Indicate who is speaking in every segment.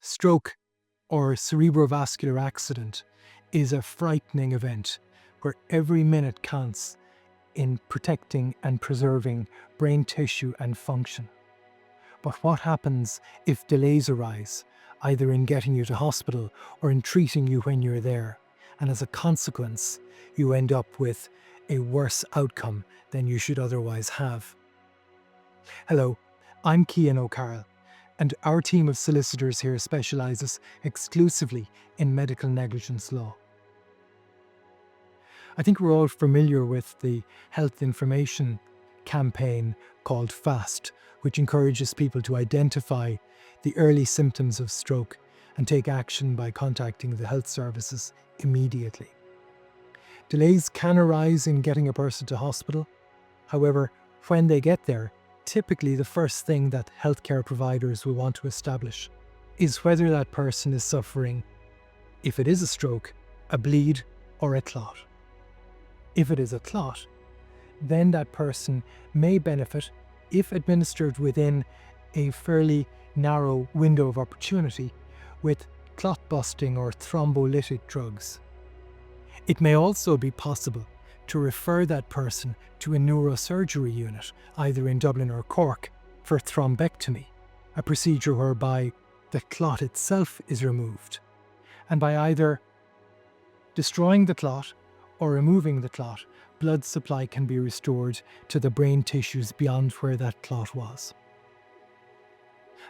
Speaker 1: Stroke or cerebrovascular accident is a frightening event where every minute counts in protecting and preserving brain tissue and function. But what happens if delays arise, either in getting you to hospital or in treating you when you're there? And as a consequence, you end up with a worse outcome than you should otherwise have. Hello, I'm Cian O'Carroll, and our team of solicitors here specialises exclusively in medical negligence law. I think we're all familiar with the health information campaign called FAST, which encourages people to identify the early symptoms of stroke and take action by contacting the health services immediately. Delays can arise in getting a person to hospital. However, when they get there, typically the first thing that healthcare providers will want to establish is whether that person is suffering, if it is a stroke, a bleed or a clot. If it is a clot, then that person may benefit, if administered within a fairly narrow window of opportunity, with clot-busting or thrombolytic drugs. It may also be possible to refer that person to a neurosurgery unit, either in Dublin or Cork, for thrombectomy, a procedure whereby the clot itself is removed. And by either destroying the clot or removing the clot, blood supply can be restored to the brain tissues beyond where that clot was.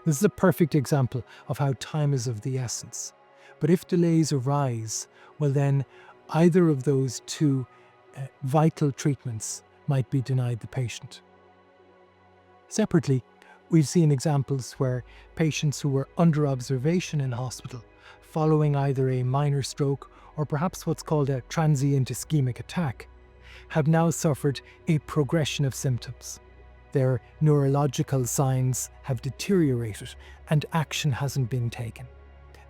Speaker 1: This is a perfect example of how time is of the essence. But if delays arise, well then either of those two vital treatments might be denied the patient. Separately, we've seen examples where patients who were under observation in hospital following either a minor stroke or perhaps what's called a transient ischemic attack have now suffered a progression of symptoms. Their neurological signs have deteriorated and action hasn't been taken.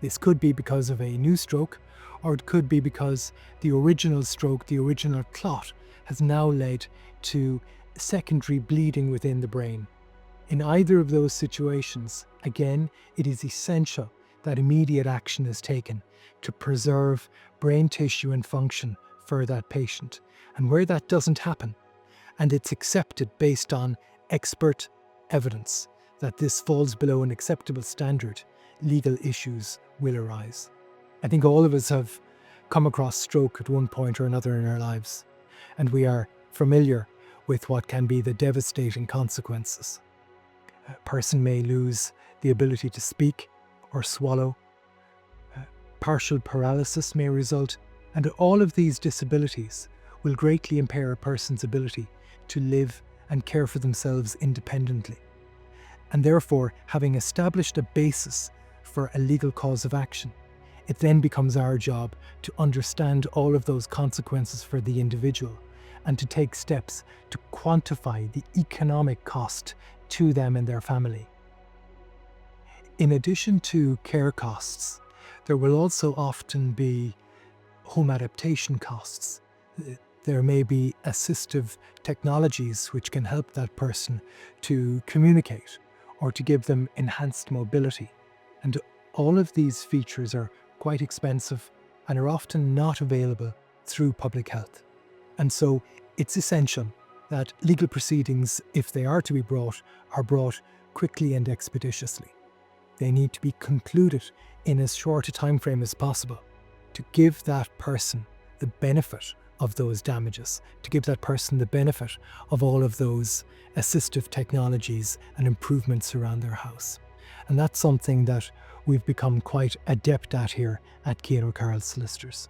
Speaker 1: This could be because of a new stroke, or it could be because the original stroke, the original clot, has now led to secondary bleeding within the brain. In either of those situations, again, it is essential that immediate action is taken to preserve brain tissue and function for that patient. And where that doesn't happen, and it's accepted based on expert evidence that this falls below an acceptable standard, legal issues will arise. I think all of us have come across stroke at one point or another in our lives, and we are familiar with what can be the devastating consequences. A person may lose the ability to speak or swallow. Partial paralysis may result, and all of these disabilities will greatly impair a person's ability to live and care for themselves independently. And therefore, having established a basis for a legal cause of action, it then becomes our job to understand all of those consequences for the individual and to take steps to quantify the economic cost to them and their family. In addition to care costs, there will also often be home adaptation costs. There may be assistive technologies which can help that person to communicate or to give them enhanced mobility. And all of these features are quite expensive and are often not available through public health. And so it's essential that legal proceedings, if they are to be brought, are brought quickly and expeditiously. They need to be concluded in as short a time frame as possible to give that person the benefit of those damages, to give that person the benefit of all of those assistive technologies and improvements around their house. And that's something that we've become quite adept at here at Carroll Solicitors.